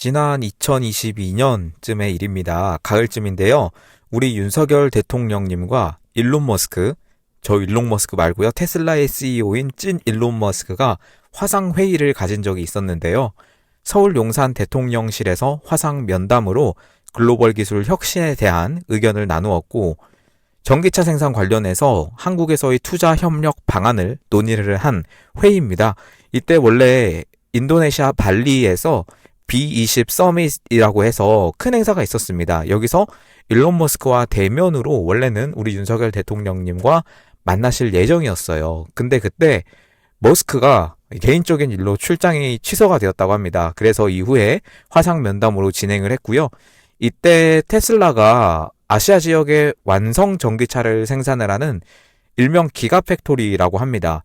지난 2022년쯤의 일입니다. 가을쯤인데요. 우리 윤석열 대통령님과 일론 머스크, 저 일론 머스크 말고요. 테슬라의 CEO인 찐 일론 머스크가 화상회의를 가진 적이 있었는데요. 서울 용산 대통령실에서 화상 면담으로 글로벌 기술 혁신에 대한 의견을 나누었고, 전기차 생산 관련해서 한국에서의 투자 협력 방안을 논의를 한 회의입니다. 이때 원래 인도네시아 발리에서 B20 서밋이라고 해서 큰 행사가 있었습니다. 여기서 일론 머스크와 대면으로 원래는 우리 윤석열 대통령님과 만나실 예정이었어요. 근데 그때 머스크가 개인적인 일로 출장이 취소가 되었다고 합니다. 그래서 이후에 화상 면담으로 진행을 했고요. 이때 테슬라가 아시아 지역에 완성 전기차를 생산을 하는 일명 기가팩토리라고 합니다.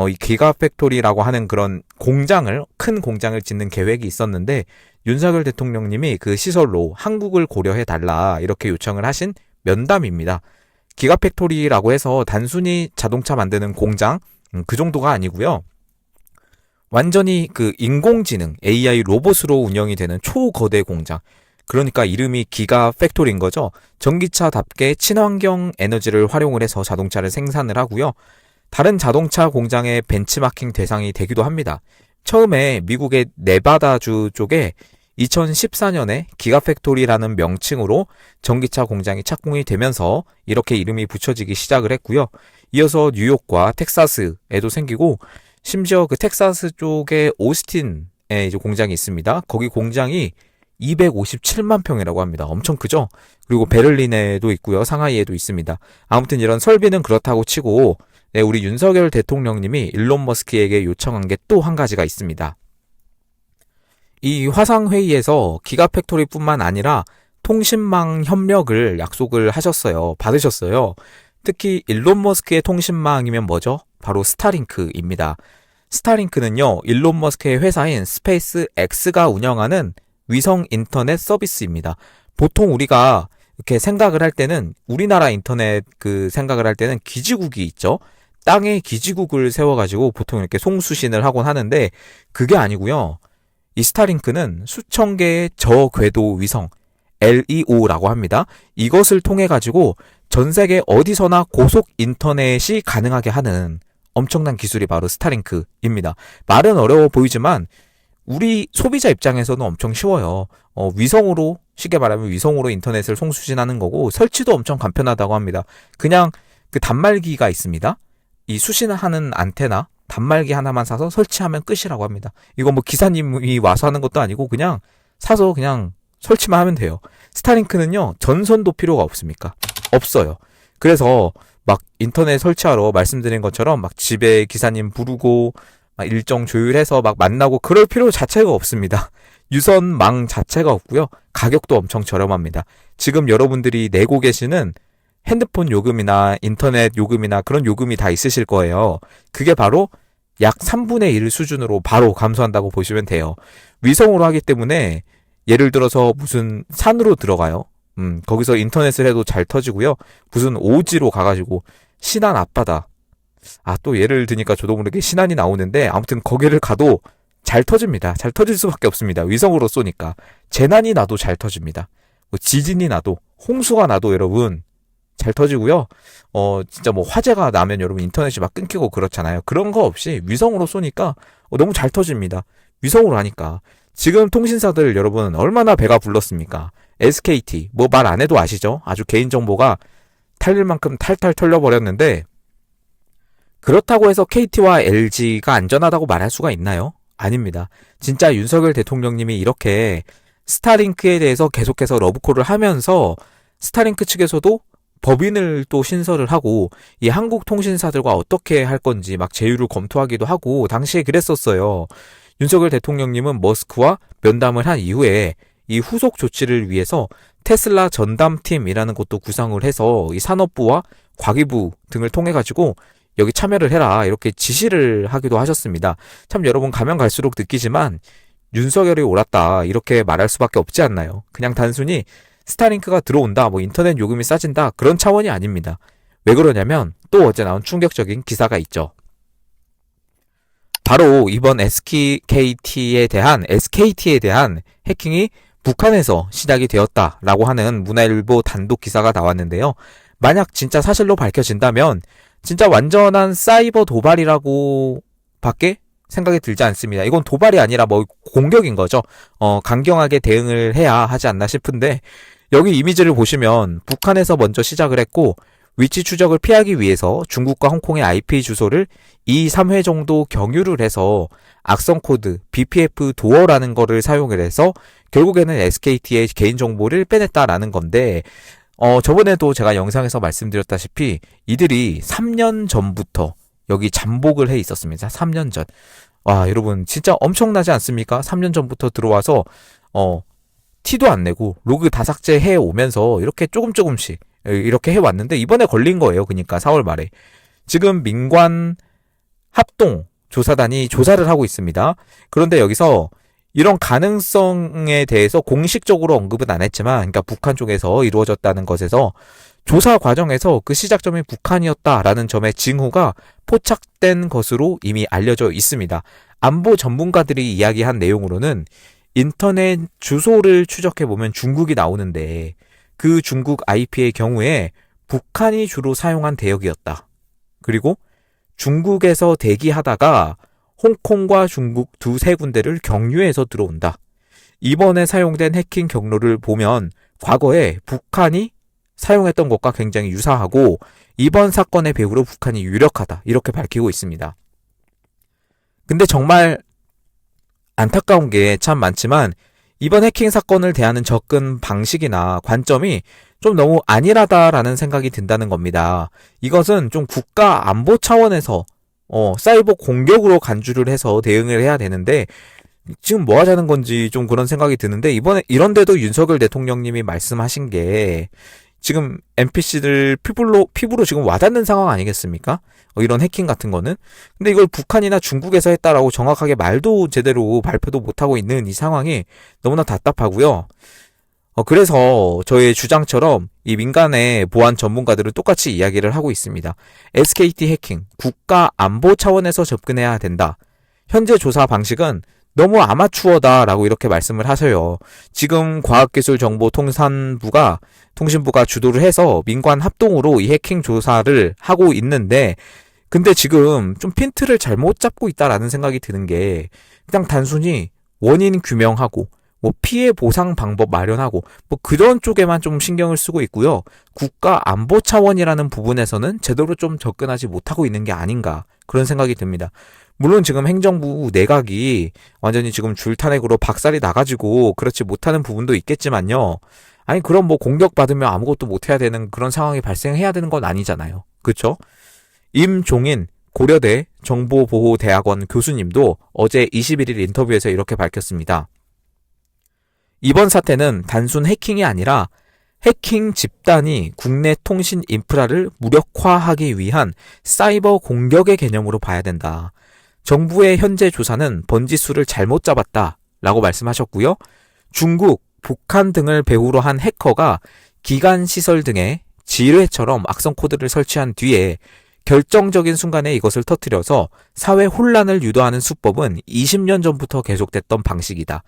이 기가팩토리라고 하는 그런 큰 공장을 짓는 계획이 있었는데, 윤석열 대통령님이 그 시설로 한국을 고려해달라 이렇게 요청을 하신 면담입니다. 기가팩토리라고 해서 단순히 자동차 만드는 공장, 그 정도가 아니고요. 완전히 그 인공지능, AI 로봇으로 운영이 되는 초거대 공장. 그러니까 이름이 기가팩토리인 거죠. 전기차답게 친환경 에너지를 활용을 해서 자동차를 생산을 하고요. 다른 자동차 공장의 벤치마킹 대상이 되기도 합니다. 처음에 미국의 네바다주 쪽에 2014년에 기가팩토리라는 명칭으로 전기차 공장이 착공이 되면서 이렇게 이름이 붙여지기 시작을 했고요. 이어서 뉴욕과 텍사스에도 생기고, 심지어 그 텍사스 쪽에 오스틴에 이제 공장이 있습니다. 거기 공장이 257만 평이라고 합니다. 엄청 크죠? 그리고 베를린에도 있고요. 상하이에도 있습니다. 아무튼 이런 설비는 그렇다고 치고, 우리 윤석열 대통령님이 일론 머스크에게 요청한 게 또 한 가지가 있습니다. 이 화상회의에서 기가팩토리뿐만 아니라 통신망 협력을 약속을 하셨어요. 받으셨어요. 특히 일론 머스크의 통신망이면 뭐죠? 바로 스타링크입니다. 스타링크는요, 일론 머스크의 회사인 스페이스 X가 운영하는 위성 인터넷 서비스입니다. 보통 우리가 이렇게 생각을 할 때는, 우리나라 인터넷 생각을 할 때는 기지국이 있죠. 땅에 기지국을 세워가지고 보통 이렇게 송수신을 하곤 하는데, 그게 아니고요. 이 스타링크는 수천 개의 저궤도 위성, LEO라고 합니다. 이것을 통해 가지고 전 세계 어디서나 고속 인터넷이 가능하게 하는 엄청난 기술이 바로 스타링크입니다. 말은 어려워 보이지만 우리 소비자 입장에서는 엄청 쉬워요. 위성으로, 쉽게 말하면 위성으로 인터넷을 송수신하는 거고, 설치도 엄청 간편하다고 합니다. 그냥 그 단말기가 있습니다. 이 수신하는 안테나, 단말기 하나만 사서 설치하면 끝이라고 합니다. 이거 뭐 기사님이 와서 하는 것도 아니고 그냥 사서 그냥 설치만 하면 돼요. 스타링크는요, 전선도 필요가 없습니까? 없어요. 그래서 막 인터넷 설치하러 말씀드린 것처럼 막 집에 기사님 부르고 막 일정 조율해서 막 만나고 그럴 필요 자체가 없습니다. 유선망 자체가 없고요. 가격도 엄청 저렴합니다. 지금 여러분들이 내고 계시는 핸드폰 요금이나 인터넷 요금이나 그런 요금이 다 있으실 거예요. 그게 바로 약 3분의 1 수준으로 바로 감소한다고 보시면 돼요. 위성으로 하기 때문에 예를 들어서 무슨 산으로 들어가요. 거기서 인터넷을 해도 잘 터지고요. 무슨 오지로 가가지고 신안 앞바다. 또 예를 드니까 저도 모르게 신안이 나오는데, 아무튼 거기를 가도 잘 터집니다. 잘 터질 수밖에 없습니다. 위성으로 쏘니까. 재난이 나도 잘 터집니다. 뭐 지진이 나도, 홍수가 나도 여러분 잘 터지고요. 진짜 뭐 화재가 나면 여러분 인터넷이 막 끊기고 그렇잖아요. 그런 거 없이 위성으로 쏘니까 너무 잘 터집니다. 위성으로 하니까. 지금 통신사들 여러분 얼마나 배가 불렀습니까? SKT 뭐 말 안 해도 아시죠? 아주 개인정보가 탈릴 만큼 탈탈 털려버렸는데, 그렇다고 해서 KT와 LG가 안전하다고 말할 수가 있나요? 아닙니다. 진짜 윤석열 대통령님이 이렇게 스타링크에 대해서 계속해서 러브콜을 하면서 스타링크 측에서도 법인을 또 신설을 하고 이 한국 통신사들과 어떻게 할 건지 막 제휴를 검토하기도 하고 당시에 그랬었어요. 윤석열 대통령님은 머스크와 면담을 한 이후에 이 후속 조치를 위해서 테슬라 전담팀이라는 것도 구성을 해서 이 산업부와 과기부 등을 통해 가지고 여기 참여를 해라 이렇게 지시를 하기도 하셨습니다. 참 여러분 가면 갈수록 느끼지만 윤석열이 옳았다 이렇게 말할 수밖에 없지 않나요? 그냥 단순히 스타링크가 들어온다, 뭐 인터넷 요금이 싸진다 그런 차원이 아닙니다. 왜 그러냐면 또 어제 나온 충격적인 기사가 있죠. 바로 이번 SKT에 대한 해킹이 북한에서 시작이 되었다라고 하는 문화일보 단독 기사가 나왔는데요. 만약 진짜 사실로 밝혀진다면 진짜 완전한 사이버 도발이라고 밖에 생각이 들지 않습니다. 이건 도발이 아니라 뭐 공격인 거죠. 강경하게 대응을 해야 하지 않나 싶은데, 여기 이미지를 보시면 북한에서 먼저 시작을 했고, 위치 추적을 피하기 위해서 중국과 홍콩의 IP 주소를 2, 3회 정도 경유를 해서 악성 코드, BPF 도어라는 거를 사용을 해서 결국에는 SKT의 개인정보를 빼냈다라는 건데, 저번에도 제가 영상에서 말씀드렸다시피 이들이 3년 전부터 여기 잠복을 해 있었습니다. 3년 전. 와, 여러분 진짜 엄청나지 않습니까? 3년 전부터 들어와서 티도 안 내고 로그 다 삭제해 오면서 이렇게 조금씩 이렇게 해왔는데, 이번에 걸린 거예요. 그러니까 4월 말에. 지금 민관 합동 조사단이 조사를 하고 있습니다. 그런데 여기서 이런 가능성에 대해서 공식적으로 언급은 안 했지만, 그러니까 북한 쪽에서 이루어졌다는 것에서 조사 과정에서 그 시작점이 북한이었다라는 점의 징후가 포착된 것으로 이미 알려져 있습니다. 안보 전문가들이 이야기한 내용으로는 인터넷 주소를 추적해보면 중국이 나오는데, 그 중국 IP의 경우에 북한이 주로 사용한 대역이었다. 그리고 중국에서 대기하다가 홍콩과 중국 두세 군데를 경유해서 들어온다. 이번에 사용된 해킹 경로를 보면 과거에 북한이 사용했던 것과 굉장히 유사하고, 이번 사건의 배후로 북한이 유력하다, 이렇게 밝히고 있습니다. 근데 정말 안타까운 게 참 많지만, 이번 해킹 사건을 대하는 접근 방식이나 관점이 좀 너무 안일하다라는 생각이 든다는 겁니다. 이것은 좀 국가 안보 차원에서 사이버 공격으로 간주를 해서 대응을 해야 되는데, 지금 뭐 하자는 건지 좀 그런 생각이 드는데, 이번에 이런데도 윤석열 대통령님이 말씀하신 게 지금 NPC들 피부로 지금 와닿는 상황 아니겠습니까? 이런 해킹 같은 거는. 근데 이걸 북한이나 중국에서 했다라고 정확하게 말도 제대로 발표도 못하고 있는 이 상황이 너무나 답답하고요. 그래서 저의 주장처럼 이 민간의 보안 전문가들은 똑같이 이야기를 하고 있습니다. SKT 해킹, 국가 안보 차원에서 접근해야 된다. 현재 조사 방식은 너무 아마추어다라고 이렇게 말씀을 하셔요. 지금 과학기술정보통신부가 주도를 해서 민관 합동으로 이 해킹 조사를 하고 있는데, 근데 지금 좀 핀트를 잘못 잡고 있다라는 생각이 드는 게, 그냥 단순히 원인 규명하고 뭐 피해 보상 방법 마련하고 뭐 그런 쪽에만 좀 신경을 쓰고 있고요. 국가 안보 차원이라는 부분에서는 제대로 좀 접근하지 못하고 있는 게 아닌가, 그런 생각이 듭니다. 물론 지금 행정부 내각이 완전히 지금 줄타넥으로 박살이 나가지고 그렇지 못하는 부분도 있겠지만요. 아니, 그럼 뭐 공격받으면 아무것도 못해야 되는 그런 상황이 발생해야 되는 건 아니잖아요. 그렇죠? 임종인 고려대 정보보호대학원 교수님도 어제 21일 인터뷰에서 이렇게 밝혔습니다. 이번 사태는 단순 해킹이 아니라 해킹 집단이 국내 통신 인프라를 무력화하기 위한 사이버 공격의 개념으로 봐야 된다. 정부의 현재 조사는 번지수를 잘못 잡았다라고 말씀하셨고요. 중국, 북한 등을 배후로 한 해커가 기관 시설 등에 지뢰처럼 악성 코드를 설치한 뒤에 결정적인 순간에 이것을 터뜨려서 사회 혼란을 유도하는 수법은 20년 전부터 계속됐던 방식이다.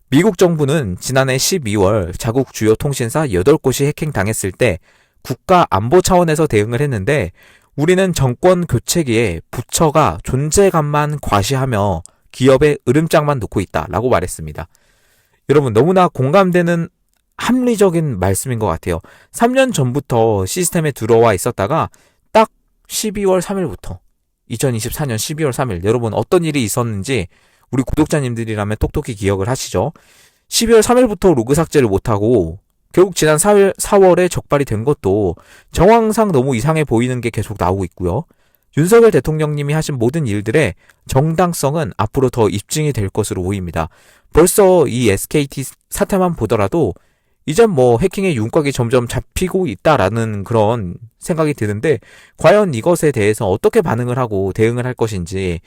미국 정부는 지난해 12월 자국 주요 통신사 8곳이 해킹당했을 때 국가 안보 차원에서 대응을 했는데, 우리는 정권 교체기에 부처가 존재감만 과시하며 기업의 으름장만 놓고 있다라고 말했습니다. 여러분, 너무나 공감되는 합리적인 말씀인 것 같아요. 3년 전부터 시스템에 들어와 있었다가 딱 12월 3일부터 2024년 12월 3일, 여러분 어떤 일이 있었는지 우리 구독자님들이라면 똑똑히 기억을 하시죠. 12월 3일부터 로그 삭제를 못하고 결국 지난 4월에 적발이 된 것도 정황상 너무 이상해 보이는 게 계속 나오고 있고요. 윤석열 대통령님이 하신 모든 일들의 정당성은 앞으로 더 입증이 될 것으로 보입니다. 벌써 이 SKT 사태만 보더라도 이젠 뭐 해킹의 윤곽이 점점 잡히고 있다라는 그런 생각이 드는데, 과연 이것에 대해서 어떻게 반응을 하고 대응을 할 것인지,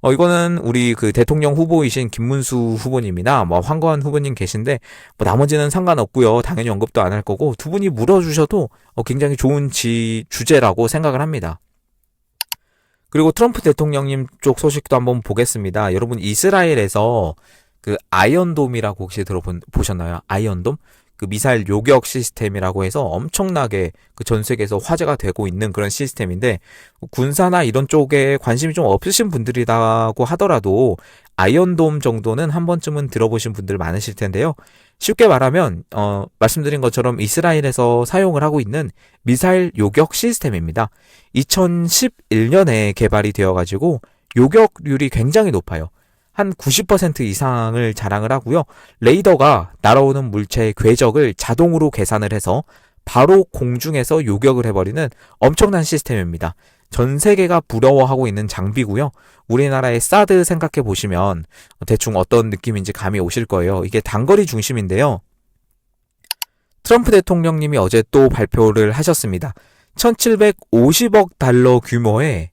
이거는 우리 그 대통령 후보이신 김문수 후보님이나 뭐 황교안 후보님 계신데, 뭐 나머지는 상관없고요. 당연히 언급도 안 할 거고, 두 분이 물어주셔도 굉장히 좋은 주제라고 생각을 합니다. 그리고 트럼프 대통령님 쪽 소식도 한번 보겠습니다. 여러분, 이스라엘에서 그 아이언돔이라고 혹시 보셨나요? 아이언돔? 그 미사일 요격 시스템이라고 해서 엄청나게 그 전 세계에서 화제가 되고 있는 그런 시스템인데, 군사나 이런 쪽에 관심이 좀 없으신 분들이라고 하더라도 아이언돔 정도는 한 번쯤은 들어보신 분들 많으실 텐데요. 쉽게 말하면 말씀드린 것처럼 이스라엘에서 사용을 하고 있는 미사일 요격 시스템입니다. 2011년에 개발이 되어가지고 요격률이 굉장히 높아요. 한 90% 이상을 자랑을 하고요. 레이더가 날아오는 물체의 궤적을 자동으로 계산을 해서 바로 공중에서 요격을 해버리는 엄청난 시스템입니다. 전 세계가 부러워하고 있는 장비고요. 우리나라의 사드 생각해 보시면 대충 어떤 느낌인지 감이 오실 거예요. 이게 단거리 중심인데요. 트럼프 대통령님이 어제 또 발표를 하셨습니다. 1750억 달러 규모의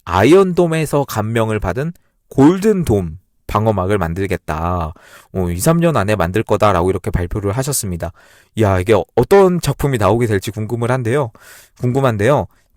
아이언돔에서 감명을 받은 골든돔 방어막을 만들겠다. 2, 3년 안에 만들 거다라고 이렇게 발표를 하셨습니다. 이야, 이게 어떤 작품이 나오게 될지 궁금한데요.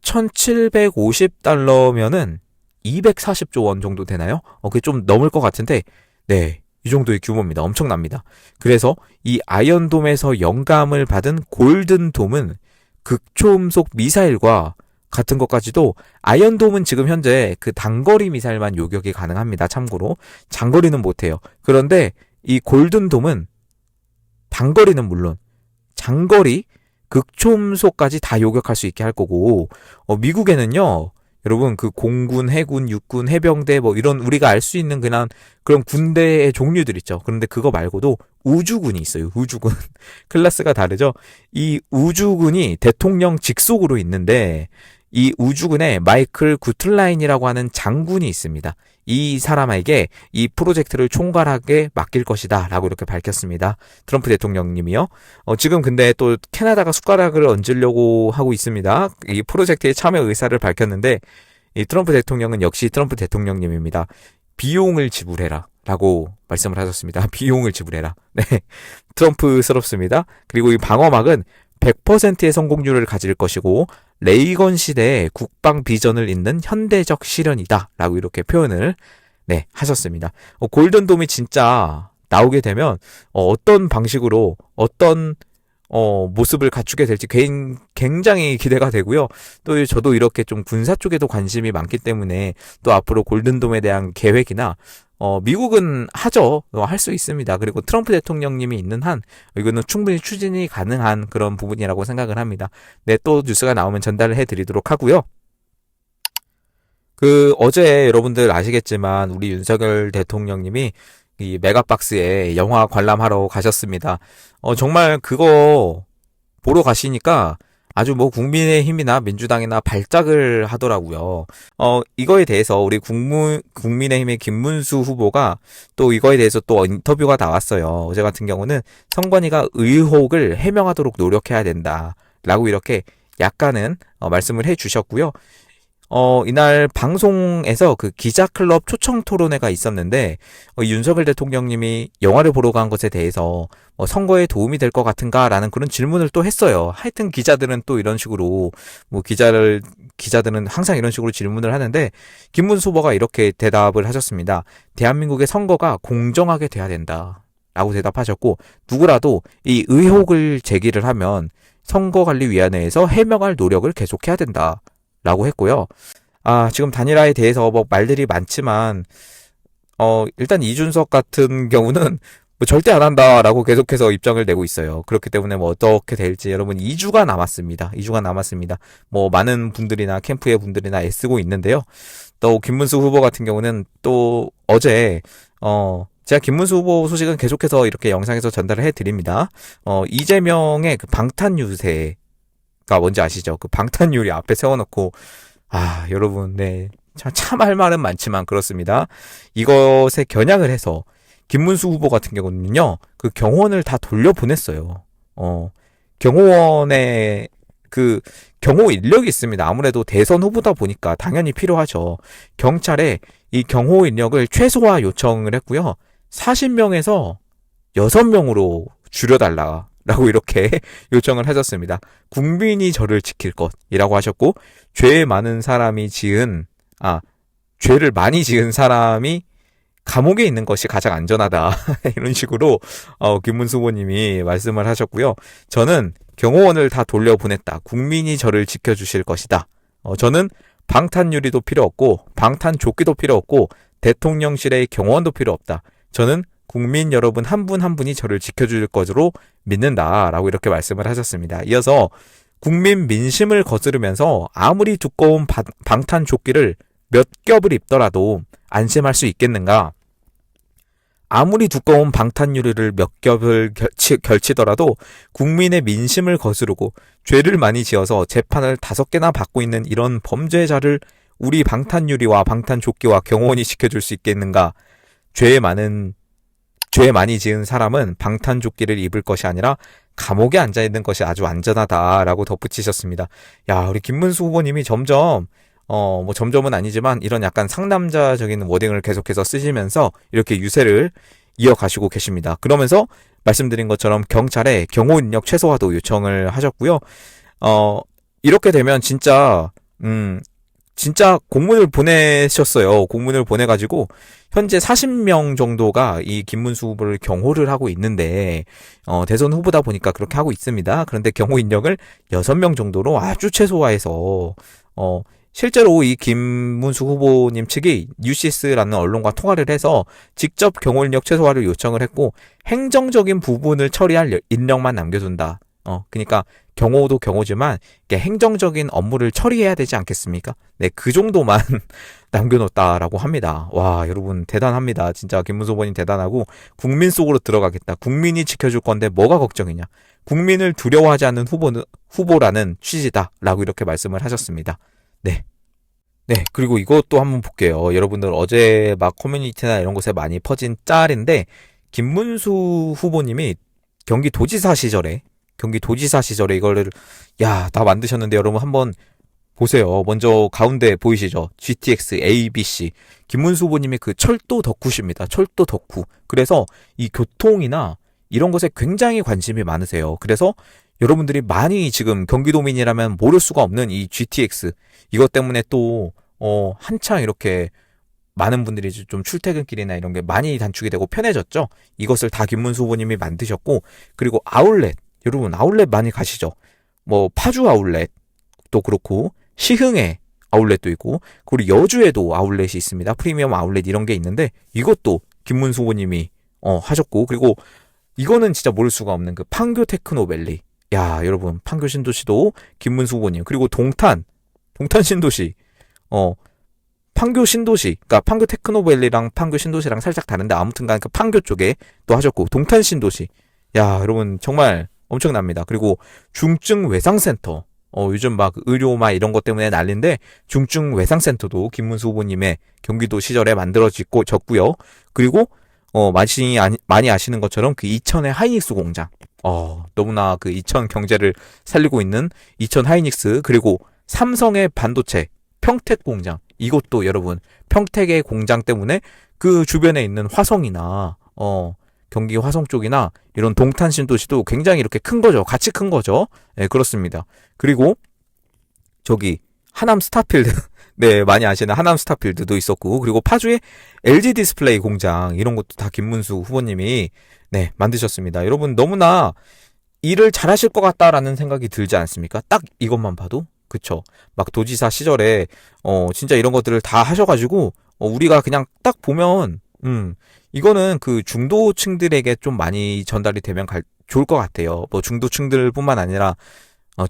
1750달러면은 240조 원 정도 되나요? 그게 좀 넘을 것 같은데, 네, 이 정도의 규모입니다. 엄청납니다. 그래서 이 아이언돔에서 영감을 받은 골든돔은 극초음속 미사일과 같은 것까지도, 아이언돔은 지금 현재 그 단거리 미사일만 요격이 가능합니다. 참고로 장거리는 못해요. 그런데 이 골든돔은 단거리는 물론 장거리 극초음속까지 다 요격할 수 있게 할 거고, 미국에는요, 여러분, 그 공군, 해군, 육군, 해병대 뭐 이런 우리가 알 수 있는 그런 군대의 종류들 있죠. 그런데 그거 말고도 우주군이 있어요. 우주군. 클래스가 다르죠. 이 우주군이 대통령 직속으로 있는데, 이 우주군에 마이클 구틀라인이라고 하는 장군이 있습니다. 이 사람에게 이 프로젝트를 총괄하게 맡길 것이다 라고 이렇게 밝혔습니다. 트럼프 대통령님이요. 지금 근데 또 캐나다가 숟가락을 얹으려고 하고 있습니다. 이 프로젝트에 참여 의사를 밝혔는데, 이 트럼프 대통령은 역시 트럼프 대통령님입니다. 비용을 지불해라 라고 말씀을 하셨습니다. 비용을 지불해라. 네, 트럼프스럽습니다. 그리고 이 방어막은 100%의 성공률을 가질 것이고 레이건 시대의 국방 비전을 잇는 현대적 실현이다 라고 이렇게 표현을 하셨습니다. 골든돔이 진짜 나오게 되면 어떤 방식으로 어떤 모습을 갖추게 될지 굉장히 기대가 되고요. 또 저도 이렇게 좀 군사 쪽에도 관심이 많기 때문에 또 앞으로 골든돔에 대한 계획이나 미국은 하죠. 할 수 있습니다. 그리고 트럼프 대통령님이 있는 한 이거는 충분히 추진이 가능한 그런 부분이라고 생각을 합니다. 네, 또 뉴스가 나오면 전달을 해드리도록 하고요. 어제 여러분들 아시겠지만 우리 윤석열 대통령님이 이 메가박스에 영화 관람하러 가셨습니다. 정말 그거 보러 가시니까 아주 뭐 국민의힘이나 민주당이나 발작을 하더라고요. 이거에 대해서 우리 국민의힘의 김문수 후보가 또 이거에 대해서 또 인터뷰가 나왔어요. 어제 같은 경우는 선관위가 의혹을 해명하도록 노력해야 된다라고 이렇게 약간은 말씀을 해주셨고요. 이날 방송에서 그 기자클럽 초청 토론회가 있었는데, 윤석열 대통령님이 영화를 보러 간 것에 대해서 선거에 도움이 될 것 같은가라는 그런 질문을 또 했어요. 하여튼 기자들은 또 이런 식으로, 기자들은 항상 이런 식으로 질문을 하는데, 김문수 후보가 이렇게 대답을 하셨습니다. 대한민국의 선거가 공정하게 돼야 된다 라고 대답하셨고, 누구라도 이 의혹을 제기를 하면 선거관리위원회에서 해명할 노력을 계속해야 된다 라고 했고요. 지금 단일화에 대해서 말들이 많지만, 일단 이준석 같은 경우는 절대 안 한다라고 계속해서 입장을 내고 있어요. 그렇기 때문에 어떻게 될지 여러분 2주가 남았습니다. 2주가 남았습니다. 많은 분들이나 캠프의 분들이나 애쓰고 있는데요. 또 김문수 후보 같은 경우는 또 어제, 제가 김문수 후보 소식은 계속해서 이렇게 영상에서 전달을 해드립니다. 이재명의 그 방탄 유세, 가 뭔지 아시죠? 그 방탄유리 앞에 세워놓고, 여러분, 네. 참 할 말은 많지만 그렇습니다. 이것에 겨냥을 해서, 김문수 후보 같은 경우는요, 그 경호원을 다 돌려보냈어요. 경호원에, 경호 인력이 있습니다. 아무래도 대선 후보다 보니까 당연히 필요하죠. 경찰에 이 경호 인력을 최소화 요청을 했고요. 40명에서 6명으로 줄여달라 라고 이렇게 요청을 하셨습니다. 국민이 저를 지킬 것이라고 하셨고, 죄 많은 사람이 지은 죄를 많이 지은 사람이 감옥에 있는 것이 가장 안전하다. 이런 식으로 김문수 후보님이 말씀을 하셨고요. 저는 경호원을 다 돌려보냈다. 국민이 저를 지켜주실 것이다. 저는 방탄유리도 필요 없고 방탄조끼도 필요 없고 대통령실의 경호원도 필요 없다. 저는 국민 여러분 한 분 한 분이 저를 지켜줄 것으로 믿는다라고 이렇게 말씀을 하셨습니다. 이어서 국민 민심을 거스르면서 아무리 두꺼운 방탄조끼를 몇 겹을 입더라도 안심할 수 있겠는가? 아무리 두꺼운 방탄유리를 몇 겹을 걸치더라도 국민의 민심을 거스르고 죄를 많이 지어서 재판을 5개나 받고 있는 이런 범죄자를 우리 방탄유리와 방탄조끼와 경호원이 지켜줄 수 있겠는가? 죄 많이 지은 사람은 방탄조끼를 입을 것이 아니라 감옥에 앉아있는 것이 아주 안전하다라고 덧붙이셨습니다. 야, 우리 김문수 후보님이 점점은 아니지만 이런 약간 상남자적인 워딩을 계속해서 쓰시면서 이렇게 유세를 이어가시고 계십니다. 그러면서 말씀드린 것처럼 경찰에 경호 인력 최소화도 요청을 하셨고요. 이렇게 되면 진짜 공문을 보내셨어요. 공문을 보내가지고 현재 40명 정도가 이 김문수 후보를 경호를 하고 있는데 대선 후보다 보니까 그렇게 하고 있습니다. 그런데 경호 인력을 6명 정도로 아주 최소화해서 실제로 이 김문수 후보님 측이 뉴시스라는 언론과 통화를 해서 직접 경호 인력 최소화를 요청을 했고 행정적인 부분을 처리할 인력만 남겨둔다. 그러니까 경호도 경호지만 행정적인 업무를 처리해야 되지 않겠습니까? 네, 그 정도만 남겨놓았다라고 합니다. 와, 여러분 대단합니다. 진짜 김문수 후보님 대단하고 국민 속으로 들어가겠다. 국민이 지켜줄 건데 뭐가 걱정이냐. 국민을 두려워하지 않는 후보라는 취지다라고 이렇게 말씀을 하셨습니다. 네. 네, 그리고 이것도 한번 볼게요. 여러분들 어제 막 커뮤니티나 이런 곳에 많이 퍼진 짤인데 김문수 후보님이 경기도지사 시절에 이거를 다 만드셨는데 여러분 한번 보세요. 먼저 가운데 보이시죠? GTX ABC 김문수 후보님이 그 철도 덕후십니다. 철도 덕후. 그래서 이 교통이나 이런 것에 굉장히 관심이 많으세요. 그래서 여러분들이 많이 지금 경기도민이라면 모를 수가 없는 이 GTX 이것 때문에 또 한창 이렇게 많은 분들이 좀 출퇴근길이나 이런 게 많이 단축이 되고 편해졌죠. 이것을 다 김문수 후보님이 만드셨고 그리고 아울렛 여러분 아울렛 많이 가시죠. 파주 아울렛도 그렇고 시흥에 아울렛도 있고 그리고 여주에도 아울렛이 있습니다. 프리미엄 아울렛 이런 게 있는데 이것도 김문수 후보님이 하셨고 그리고 이거는 진짜 모를 수가 없는 그 판교 테크노밸리. 야, 여러분 판교 신도시도 김문수 후보님 그리고 동탄 신도시 판교 신도시 그러니까 판교 테크노밸리랑 판교 신도시랑 살짝 다른데 아무튼간 그 판교 쪽에 또 하셨고 동탄 신도시. 야, 여러분 정말 엄청납니다. 그리고 중증 외상센터 요즘 막 의료 이런 것 때문에 난리인데 중증 외상센터도 김문수 후보님의 경기도 시절에 만들어졌고요. 그리고 많이 아시는 것처럼 그 이천의 하이닉스 공장 너무나 그 이천 경제를 살리고 있는 이천 하이닉스 그리고 삼성의 반도체 평택 공장 이것도 여러분 평택의 공장 때문에 그 주변에 있는 화성이나 경기 화성 쪽이나 이런 동탄 신도시도 굉장히 이렇게 큰 거죠. 같이 큰 거죠. 네, 그렇습니다. 그리고 저기 하남 스타필드 네, 많이 아시는 하남 스타필드도 있었고 그리고 파주의 LG 디스플레이 공장 이런 것도 다 김문수 후보님이 네, 만드셨습니다. 여러분 너무나 일을 잘하실 것 같다라는 생각이 들지 않습니까? 딱 이것만 봐도 그쵸. 막 도지사 시절에 진짜 이런 것들을 다 하셔가지고 우리가 그냥 딱 보면 이거는 그 중도층들에게 좀 많이 전달이 되면 좋을 것 같아요. 중도층들뿐만 아니라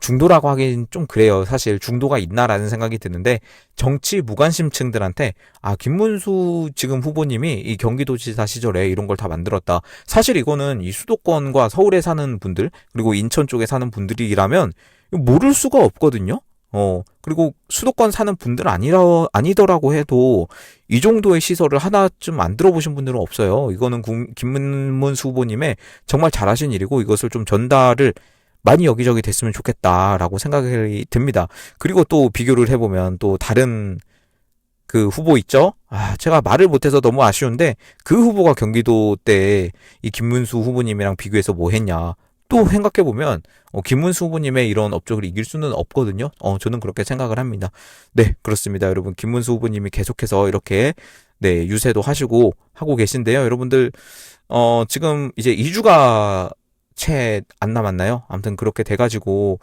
중도라고 하긴 좀 그래요. 사실 중도가 있나라는 생각이 드는데 정치 무관심층들한테 김문수 지금 후보님이 이 경기도지사 시절에 이런 걸 다 만들었다. 사실 이거는 이 수도권과 서울에 사는 분들 그리고 인천 쪽에 사는 분들이라면 모를 수가 없거든요. 그리고 수도권 사는 분들 아니더라고 해도 이 정도의 시설을 하나쯤 안 들어보신 분들은 없어요. 이거는 김문수 후보님의 정말 잘하신 일이고 이것을 좀 전달을 많이 여기저기 됐으면 좋겠다라고 생각이 듭니다. 그리고 또 비교를 해보면 또 다른 그 후보 있죠? 제가 말을 못해서 너무 아쉬운데 그 후보가 경기도 때 이 김문수 후보님이랑 비교해서 뭐 했냐. 또 생각해보면, 김문수 후보님의 이런 업적을 이길 수는 없거든요. 저는 그렇게 생각을 합니다. 네, 그렇습니다. 여러분, 김문수 후보님이 계속해서 이렇게, 네, 유세도 하고 계신데요. 여러분들, 지금 이제 2주가 채 안 남았나요? 아무튼 그렇게 돼가지고,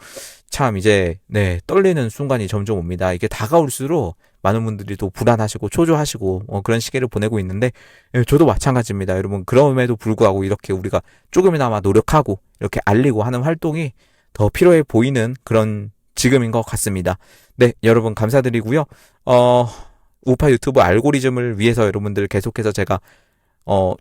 참 이제, 네, 떨리는 순간이 점점 옵니다. 이게 다가올수록 많은 분들이 또 불안하시고 초조하시고 그런 시기를 보내고 있는데, 예, 저도 마찬가지입니다. 여러분, 그럼에도 불구하고 이렇게 우리가 조금이나마 노력하고 이렇게 알리고 하는 활동이 더 필요해 보이는 그런 지금인 것 같습니다. 네, 여러분 감사드리고요. 우파 유튜브 알고리즘을 위해서 여러분들 계속해서 제가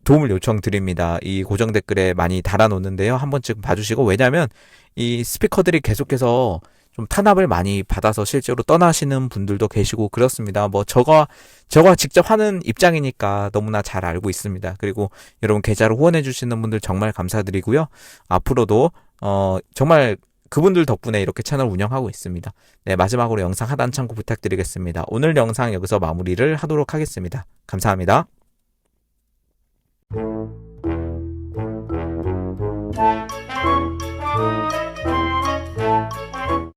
도움을 요청드립니다. 이 고정 댓글에 많이 달아놓는데요. 한 번쯤 봐주시고, 왜냐면 이 스피커들이 계속해서 좀 탄압을 많이 받아서 실제로 떠나시는 분들도 계시고 그렇습니다. 뭐 저가 직접 하는 입장이니까 너무나 잘 알고 있습니다. 그리고 여러분 계좌를 후원해 주시는 분들 정말 감사드리고요. 앞으로도 정말 그분들 덕분에 이렇게 채널 운영하고 있습니다. 네, 마지막으로 영상 하단 참고 부탁드리겠습니다. 오늘 영상 여기서 마무리를 하도록 하겠습니다. 감사합니다.